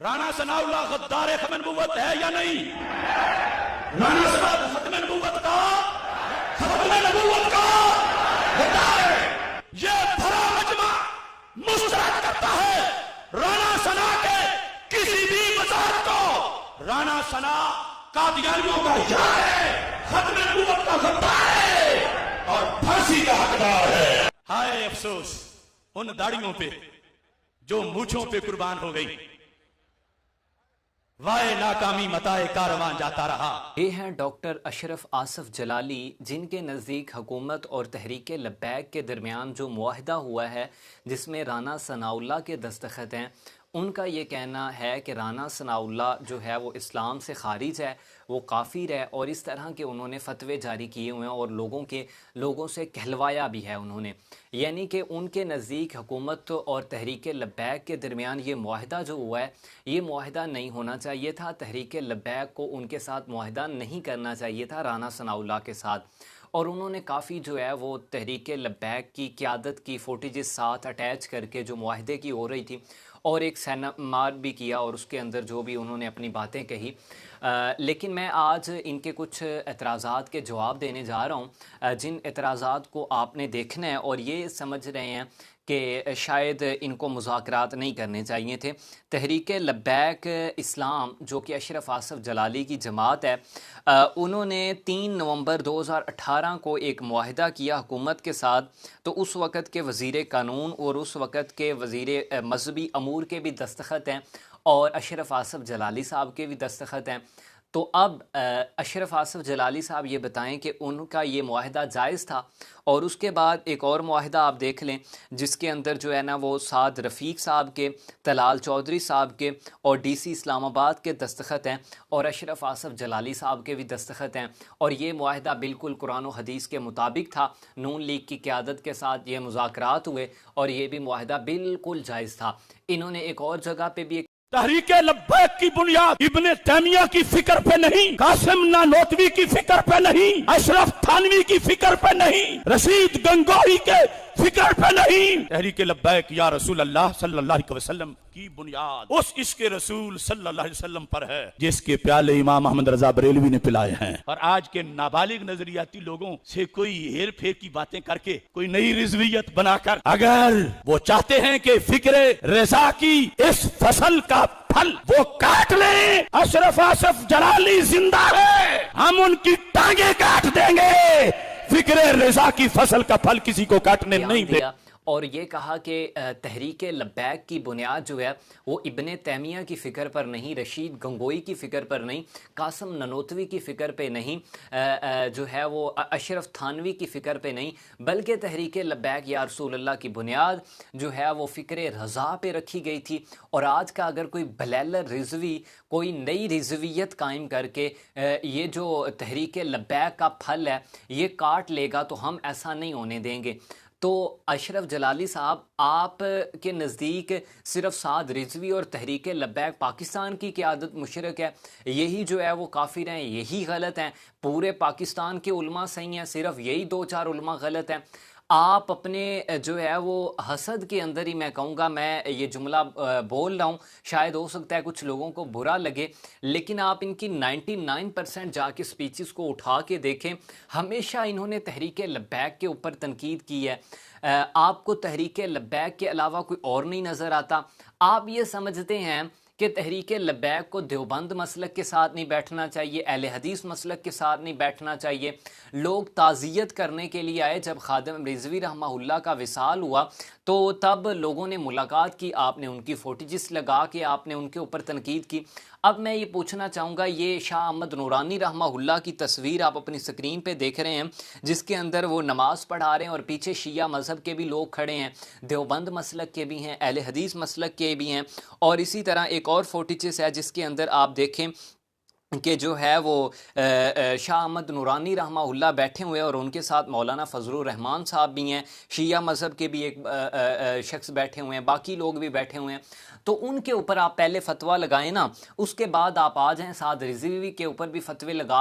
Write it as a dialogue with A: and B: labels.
A: राना सनाउल्लाह गद्दार खत्म नबूवत है या नहीं? राना सनाउल्लाह खत्म नबूवत का गद्दार है। ये भरा मजमा मुस्तरद करता है राना सना के किसी भी मज़ार को। राना सना कादियानियों का यार है, खत्म नबूवत का गद्दार है और फांसी का हकदार है। हाय अफसोस उन दाढ़ियों पे जो मूंछों पे कुर्बान हो गई। वाए नाकामी मताए कारवां जाता रहा।
B: ये हैं डॉक्टर अशरफ आसफ जलाली, जिनके नज़दीक हुकूमत और तहरीक लब्बैक के दरमियान जो मुआहदा हुआ है जिसमें राना सनाउल्लाह के दस्तखत हैं। उनका ये कहना है कि राना सनाउल्लाह जो है वो इस्लाम से खारिज है, वो काफिर है और इस तरह के उन्होंने फतवे जारी किए हुए हैं और लोगों से कहलवाया भी है उन्होंने। यानी कि उनके नज़दीक हुकूमत और तहरीक लब्बैक के दरमियान ये मुआहदा जो हुआ है, ये मुआहदा नहीं होना चाहिए था। तहरीक लब्बैक को उनके साथ मुआहदा नहीं करना चाहिए था राना सनाउल्लाह के साथ। और उन्होंने काफ़ी जो है वो तहरीक लब्बैक की क़यादत की फुटेजेस साथ अटैच करके जो मुआहदे की हो रही थी और एक सेमिनार भी किया और उसके अंदर जो भी उन्होंने अपनी बातें कही। लेकिन मैं आज इनके कुछ एतराज़ात के जवाब देने जा रहा हूँ, जिन एतराज़ात को आपने देखना है और ये समझ रहे हैं कि शायद इनको मुज़ाकरात नहीं करने चाहिए थे। तहरीक लब्बैक इस्लाम जो कि अशरफ आसफ जलाली की जमात है, उन्होंने 3 नवंबर 2018 को एक मुआहदा किया हुकूमत के साथ। तो उस वक़्त के वज़ीर कानून और उस वक़्त के वज़ीर मजहबी अमूर के भी दस्तखत हैं और अशरफ आसफ जलाली साहब के भी दस्तखत हैं। तो अब अशरफ आसफ जलाली साहब ये बताएं कि उनका ये मुआहदा जायज़ था। और उसके बाद एक और मुआहदा आप देख लें जिसके अंदर जो है ना वो साद रफ़ीक साहब के, तलाल चौधरी साहब के और DC इस्लामाबाद के दस्तखत हैं और अशरफ आसफ जलाली साहब के भी दस्तखत हैं। और ये मुआहदा बिल्कुल कुरान और हदीस के मुताबिक था। नून लीग की क़यादत के साथ ये मुज़ाकरात हुए और ये भी मुआहदा बिल्कुल जायज़ था। इन्होंने एक और जगह पे भी
A: तहरीक लब्बैक की बुनियाद इब्ने तैमिया की फिक्र पे नहीं, कासिम नानोतवी की फिक्र पे नहीं, अशरफ थानवी की फिक्र पे नहीं, रशीद गंगोही के फिक्र पे नहीं। तहरीक लब्बैक या रसूल अल्लाह सल्लल्लाहु अलैहि वसल्लम की बुनियाद उस इश्क रसूल सल्लल्लाहु अलैहि वसल्लम पर है जिसके प्याले इमाम अहमद रजा बरेलवी ने पिलाए हैं। और आज के नाबालिग नजरियाती लोगों से कोई हेर फेर की बातें करके कोई नई रिजवियत बनाकर अगर वो चाहते हैं कि फिक्रे रजा की इस फसल का फल वो काट लें, अशरफ आसफ जलाली जिंदा है, हम उनकी टांगे काट देंगे। फिक्रे रजा की फसल का फल किसी को काटने नहीं दे।
B: और ये कहा कि तहरीक लब्बैक की बुनियाद जो है वो इब्ने तैमिया की फ़िक्र पर नहीं, रशीद गंगोई की फ़िक्र पर नहीं, कासिम नानोतवी की फ़िक्र पे नहीं, जो है वो अशरफ थानवी की फ़िक्र पे नहीं, बल्कि तहरीक लब्बैक या रसूलुल्लाह की बुनियाद जो है वो फ़िक्र रज़ा पे रखी गई थी। और आज का अगर कोई बलैल रिजवी कोई नई रिजवियत कायम करके ये जो तहरीक लब्बैक का फल है ये काट लेगा तो हम ऐसा नहीं होने देंगे। तो अशरफ जलाली साहब, आप के नज़दीक सिर्फ साद रिजवी और तहरीक लब्बैक पाकिस्तान की क़यादत मुशरक है, यही जो है वो काफिर हैं, यही गलत हैं, पूरे पाकिस्तान के उलमा सही हैं, सिर्फ यही 2-4 उलमा गलत हैं। आप अपने जो है वो हसद के अंदर ही, मैं कहूँगा, मैं ये जुमला बोल रहा हूँ, शायद हो सकता है कुछ लोगों को बुरा लगे, लेकिन आप इनकी 99% जाके स्पीचेस को उठा के देखें, हमेशा इन्होंने तहरीक लब्बैक के ऊपर तनकीद की है। आपको तहरीक लब्बैक के अलावा कोई और नहीं नज़र आता। आप ये समझते हैं कि तहरीक लब्बैक को देवबंद मसलक के साथ नहीं बैठना चाहिए, अहले हदीस मसलक के साथ नहीं बैठना चाहिए। लोग ताज़ियत करने के लिए आए जब खादिम रिजवी रहमहुल्लाह का विसाल हुआ तो तब लोगों ने मुलाकात की, आपने उनकी फोटेजेस लगा के आपने उनके ऊपर तनकीद की। अब मैं ये पूछना चाहूँगा, ये शाह अहमद नूरानी रहमहुल्लाह की तस्वीर आप अपनी स्क्रीन पे देख रहे हैं जिसके अंदर वो नमाज़ पढ़ा रहे हैं और पीछे शिया मज़हब के भी लोग खड़े हैं, देवबंद मसलक के भी हैं, अहले हदीस मसलक के भी हैं। और इसी तरह एक और फोटेजेस है जिसके अंदर आप देखें कि जो है वो शाह अहमद नूरानी रहमहुल्लाह बैठे हुए हैं और उनके साथ मौलाना फजलुर रहमान साहब भी हैं, शिया मज़हब के भी एक शख्स बैठे हुए हैं, बाकी लोग भी बैठे हुए हैं। तो उनके ऊपर आप पहले फतवा लगाएं ना, उसके बाद आप आ जाएं, साद रिजवी के ऊपर भी फतवे लगा